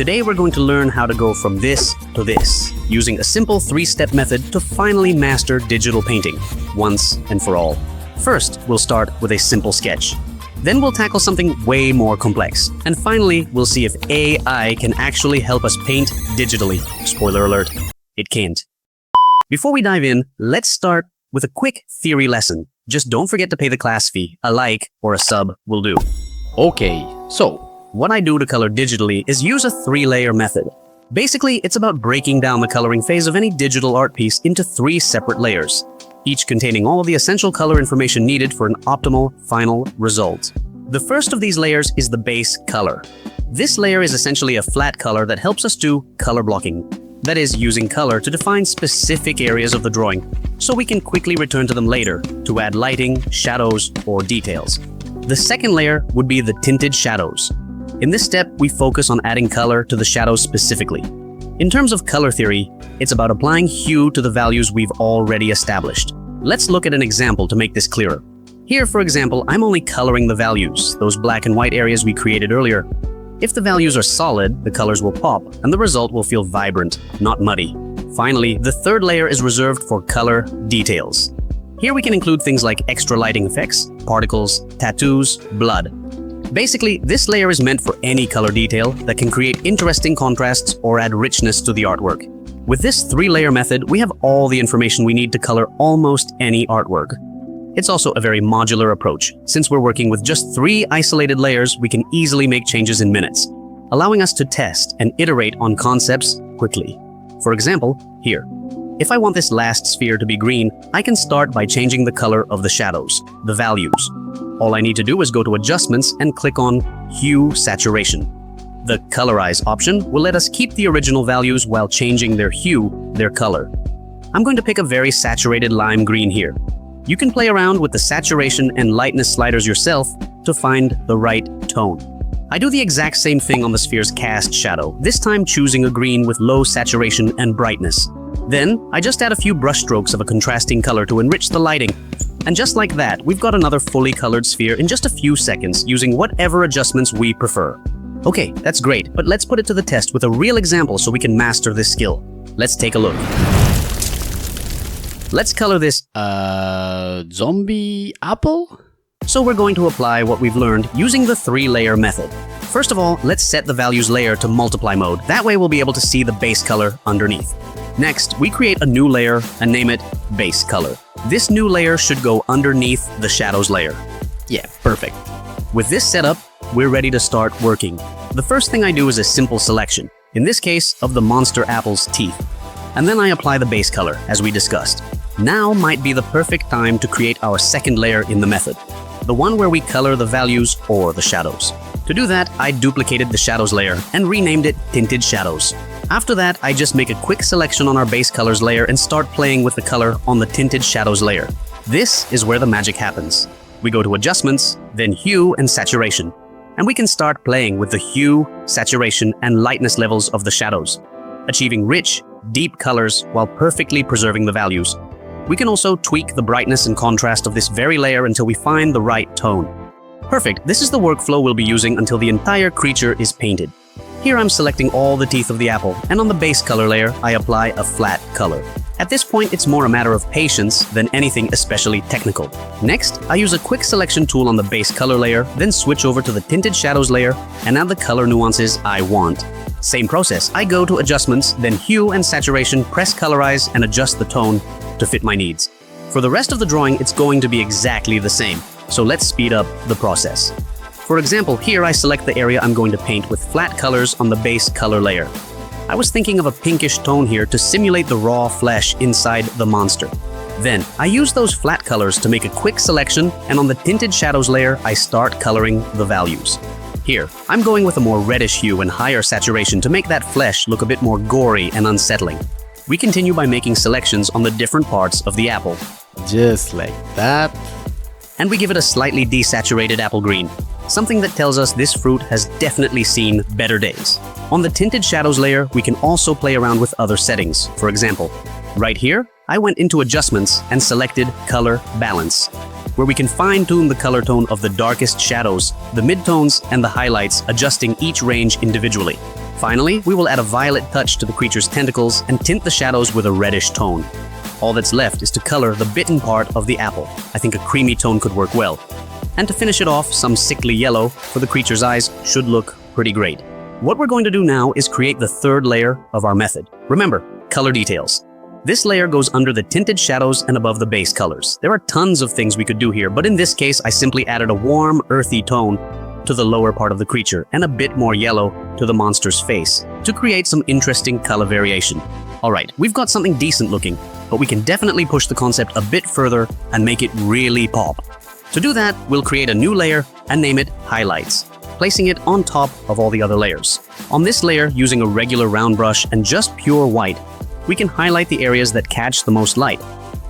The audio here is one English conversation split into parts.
Today we're going to learn how to go from this to this, using a simple 3-step method to finally master digital painting, once and for all. First, we'll start with a simple sketch. Then we'll tackle something way more complex. And finally, we'll see if AI can actually help us paint digitally. Spoiler alert, it can't. Before we dive in, let's start with a quick theory lesson. Just don't forget to pay the class fee. A like or a sub will do. Okay, so what I do to color digitally is use a 3-layer method. Basically, it's about breaking down the coloring phase of any digital art piece into 3 separate layers, each containing all of the essential color information needed for an optimal final result. The first of these layers is the base color. This layer is essentially a flat color that helps us do color blocking. That is, using color to define specific areas of the drawing, so we can quickly return to them later to add lighting, shadows, or details. The second layer would be the tinted shadows. In this step, we focus on adding color to the shadows specifically. In terms of color theory, it's about applying hue to the values we've already established. Let's look at an example to make this clearer. Here, for example, I'm only coloring the values, those black and white areas we created earlier. If the values are solid, the colors will pop, and the result will feel vibrant, not muddy. Finally, the third layer is reserved for color details. Here we can include things like extra lighting effects, particles, tattoos, blood. Basically, this layer is meant for any color detail that can create interesting contrasts or add richness to the artwork. With this 3-layer method, we have all the information we need to color almost any artwork. It's also a very modular approach. Since we're working with just 3 isolated layers, we can easily make changes in minutes, allowing us to test and iterate on concepts quickly. For example, here. If I want this last sphere to be green, I can start by changing the color of the shadows, the values. All I need to do is go to Adjustments and click on Hue Saturation. The Colorize option will let us keep the original values while changing their hue, their color. I'm going to pick a very saturated lime green here. You can play around with the saturation and lightness sliders yourself to find the right tone. I do the exact same thing on the sphere's cast shadow, this time choosing a green with low saturation and brightness. Then, I just add a few brush strokes of a contrasting color to enrich the lighting. And just like that, we've got another fully colored sphere in just a few seconds using whatever adjustments we prefer. Okay, that's great, but let's put it to the test with a real example so we can master this skill. Let's take a look. Let's color this, zombie apple? So we're going to apply what we've learned using the 3-layer method. First of all, let's set the values layer to multiply mode. That way we'll be able to see the base color underneath. Next, we create a new layer and name it base color. This new layer should go underneath the shadows layer. Yeah, perfect. With this setup, we're ready to start working. The first thing I do is a simple selection, in this case of the monster apple's teeth. And then I apply the base color, as we discussed. Now might be the perfect time to create our second layer in the method, the one where we color the values or the shadows. To do that, I duplicated the shadows layer and renamed it Tinted Shadows. After that, I just make a quick selection on our base colors layer and start playing with the color on the Tinted Shadows layer. This is where the magic happens. We go to Adjustments, then Hue and Saturation, and we can start playing with the hue, saturation, and lightness levels of the shadows, achieving rich, deep colors while perfectly preserving the values. We can also tweak the brightness and contrast of this very layer until we find the right tone. Perfect, this is the workflow we'll be using until the entire creature is painted. Here I'm selecting all the teeth of the apple, and on the base color layer, I apply a flat color. At this point, it's more a matter of patience than anything especially technical. Next, I use a quick selection tool on the base color layer, then switch over to the Tinted Shadows layer and add the color nuances I want. Same process, I go to Adjustments, then Hue and Saturation, press Colorize, and adjust the tone to fit my needs. For the rest of the drawing, it's going to be exactly the same, so let's speed up the process. For example, here I select the area I'm going to paint with flat colors on the base color layer. I was thinking of a pinkish tone here to simulate the raw flesh inside the monster. Then, I use those flat colors to make a quick selection, and on the Tinted Shadows layer, I start coloring the values. Here, I'm going with a more reddish hue and higher saturation to make that flesh look a bit more gory and unsettling. We continue by making selections on the different parts of the apple. Just like that. And we give it a slightly desaturated apple green, something that tells us this fruit has definitely seen better days. On the Tinted Shadows layer, we can also play around with other settings. For example, right here, I went into Adjustments and selected Color Balance, where we can fine-tune the color tone of the darkest shadows, the midtones, and the highlights, adjusting each range individually. Finally, we will add a violet touch to the creature's tentacles and tint the shadows with a reddish tone. All that's left is to color the bitten part of the apple. I think a creamy tone could work well. And to finish it off, some sickly yellow for the creature's eyes should look pretty great. What we're going to do now is create the third layer of our method. Remember, color details. This layer goes under the tinted shadows and above the base colors. There are tons of things we could do here, but in this case, I simply added a warm, earthy tone to the lower part of the creature and a bit more yellow to the monster's face to create some interesting color variation. Alright, we've got something decent looking, but we can definitely push the concept a bit further and make it really pop. To do that, we'll create a new layer and name it Highlights, placing it on top of all the other layers. On this layer, using a regular round brush and just pure white, we can highlight the areas that catch the most light,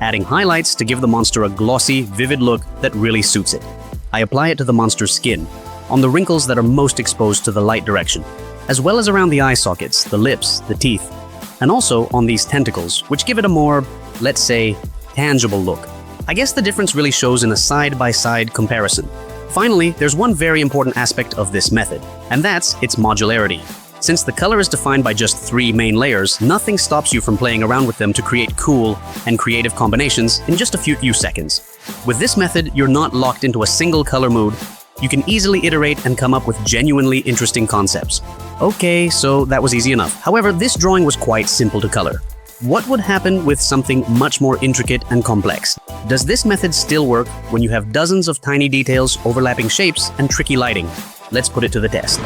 adding highlights to give the monster a glossy, vivid look that really suits it. I apply it to the monster's skin, on the wrinkles that are most exposed to the light direction, as well as around the eye sockets, the lips, the teeth, and also on these tentacles, which give it a more, let's say, tangible look. I guess the difference really shows in a side-by-side comparison. Finally, there's one very important aspect of this method, and that's its modularity. Since the color is defined by just 3 main layers, nothing stops you from playing around with them to create cool and creative combinations in just a few seconds. With this method, you're not locked into a single color mood. You can easily iterate and come up with genuinely interesting concepts. Okay, so that was easy enough. However, this drawing was quite simple to color. What would happen with something much more intricate and complex? Does this method still work when you have dozens of tiny details, overlapping shapes, and tricky lighting? Let's put it to the test.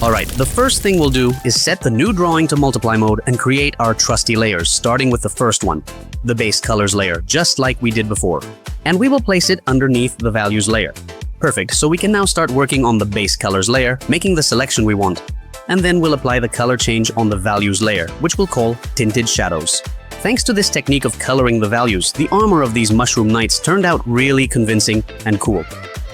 Alright, the first thing we'll do is set the new drawing to multiply mode and create our trusty layers, starting with the first one, the base colors layer, just like we did before. And we will place it underneath the values layer. Perfect, so we can now start working on the base colors layer, making the selection we want. And then we'll apply the color change on the values layer, which we'll call Tinted Shadows. Thanks to this technique of coloring the values, the armor of these mushroom knights turned out really convincing and cool.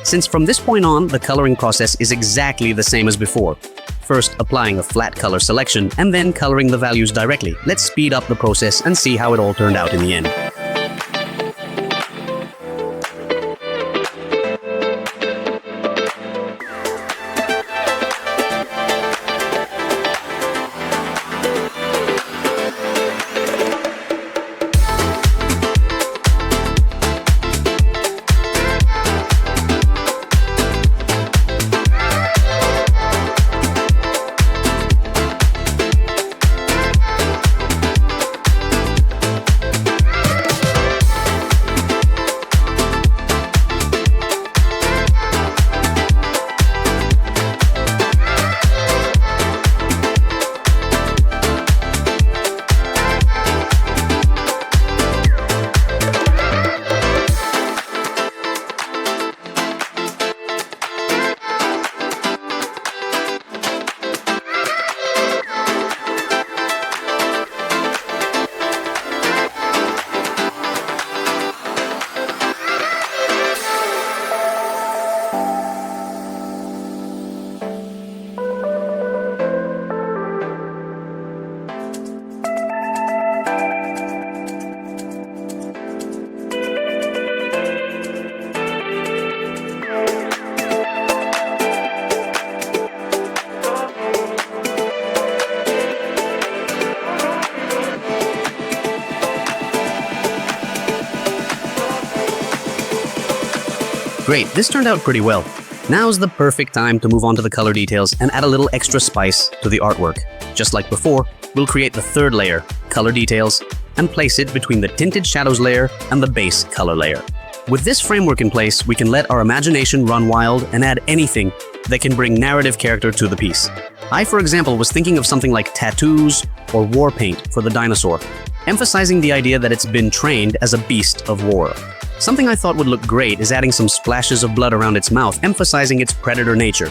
Since from this point on, the coloring process is exactly the same as before. First, applying a flat color selection, and then coloring the values directly. Let's speed up the process and see how it all turned out in the end. Great, this turned out pretty well. Now's the perfect time to move on to the color details and add a little extra spice to the artwork. Just like before, we'll create the third layer, color details, and place it between the Tinted Shadows layer and the base color layer. With this framework in place, we can let our imagination run wild and add anything that can bring narrative character to the piece. I, for example, was thinking of something like tattoos or war paint for the dinosaur, emphasizing the idea that it's been trained as a beast of war. Something I thought would look great is adding some splashes of blood around its mouth, emphasizing its predator nature.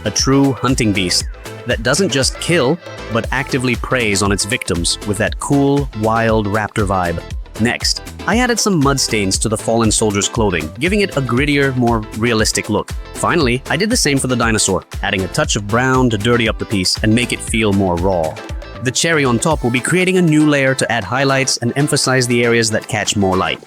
A true hunting beast that doesn't just kill, but actively preys on its victims with that cool, wild raptor vibe. Next, I added some mud stains to the fallen soldier's clothing, giving it a grittier, more realistic look. Finally, I did the same for the dinosaur, adding a touch of brown to dirty up the piece and make it feel more raw. The cherry on top will be creating a new layer to add highlights and emphasize the areas that catch more light.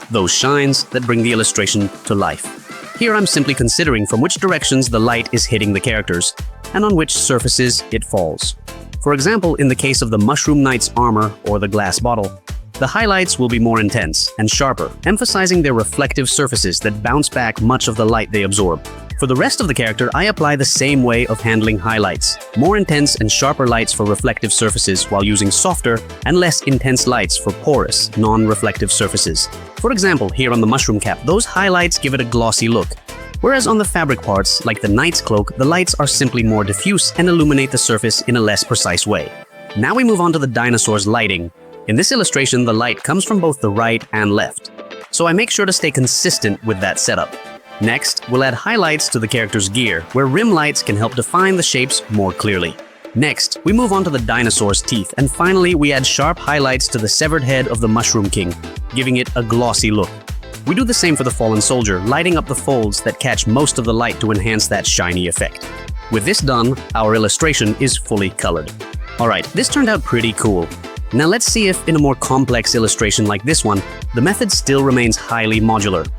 Those shines that bring the illustration to life. Here I'm simply considering from which directions the light is hitting the characters, and on which surfaces it falls. For example, in the case of the Mushroom Knight's armor or the glass bottle, the highlights will be more intense and sharper, emphasizing their reflective surfaces that bounce back much of the light they absorb. For the rest of the character, I apply the same way of handling highlights, more intense and sharper lights for reflective surfaces while using softer and less intense lights for porous, non-reflective surfaces. For example, here on the mushroom cap, those highlights give it a glossy look, whereas on the fabric parts, like the knight's cloak, the lights are simply more diffuse and illuminate the surface in a less precise way. Now we move on to the dinosaur's lighting. In this illustration, the light comes from both the right and left, so I make sure to stay consistent with that setup. Next, we'll add highlights to the character's gear, where rim lights can help define the shapes more clearly. Next, we move on to the dinosaur's teeth, and finally we add sharp highlights to the severed head of the Mushroom King, giving it a glossy look. We do the same for the fallen soldier, lighting up the folds that catch most of the light to enhance that shiny effect. With this done, our illustration is fully colored. Alright, this turned out pretty cool. Now let's see if, in a more complex illustration like this one, the method still remains highly modular.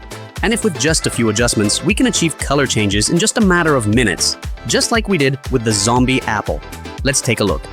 And if with just a few adjustments, we can achieve color changes in just a matter of minutes, just like we did with the zombie apple. Let's take a look.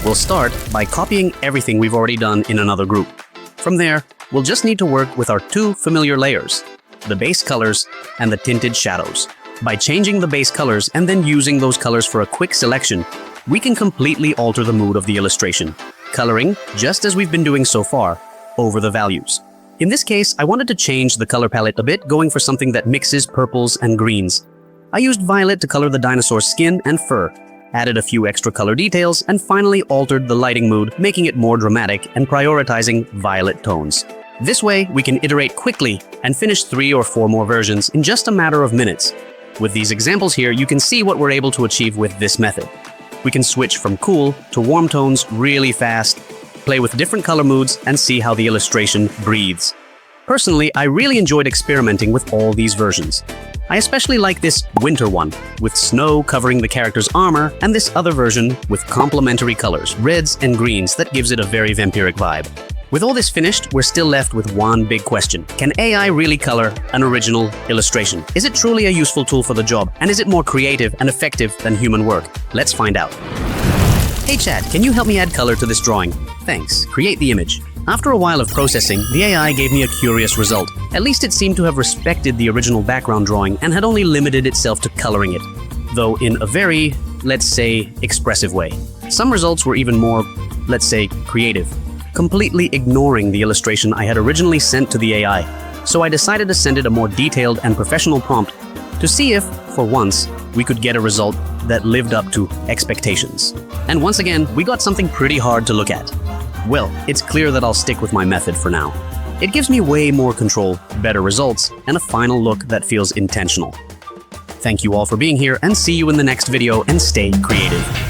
We'll start by copying everything we've already done in another group. From there, we'll just need to work with our two familiar layers, the base colors and the tinted shadows. By changing the base colors and then using those colors for a quick selection, we can completely alter the mood of the illustration, coloring, just as we've been doing so far, over the values. In this case, I wanted to change the color palette a bit, going for something that mixes purples and greens. I used violet to color the dinosaur's skin and fur, added a few extra color details, and finally altered the lighting mood, making it more dramatic and prioritizing violet tones. This way, we can iterate quickly and finish 3 or 4 more versions in just a matter of minutes. With these examples here, you can see what we're able to achieve with this method. We can switch from cool to warm tones really fast, play with different color moods, and see how the illustration breathes. Personally, I really enjoyed experimenting with all these versions. I especially like this winter one, with snow covering the character's armor, and this other version with complementary colors, reds and greens, that gives it a very vampiric vibe. With all this finished, we're still left with one big question. Can AI really color an original illustration? Is it truly a useful tool for the job? And is it more creative and effective than human work? Let's find out. Hey Chad, can you help me add color to this drawing? Thanks. Create the image. After a while of processing, the AI gave me a curious result. At least it seemed to have respected the original background drawing and had only limited itself to coloring it, though in a very, let's say, expressive way. Some results were even more, let's say, creative, completely ignoring the illustration I had originally sent to the AI. So I decided to send it a more detailed and professional prompt to see if, for once, we could get a result that lived up to expectations. And once again, we got something pretty hard to look at. Well, it's clear that I'll stick with my method for now. It gives me way more control, better results, and a final look that feels intentional. Thank you all for being here, and see you in the next video, and stay creative.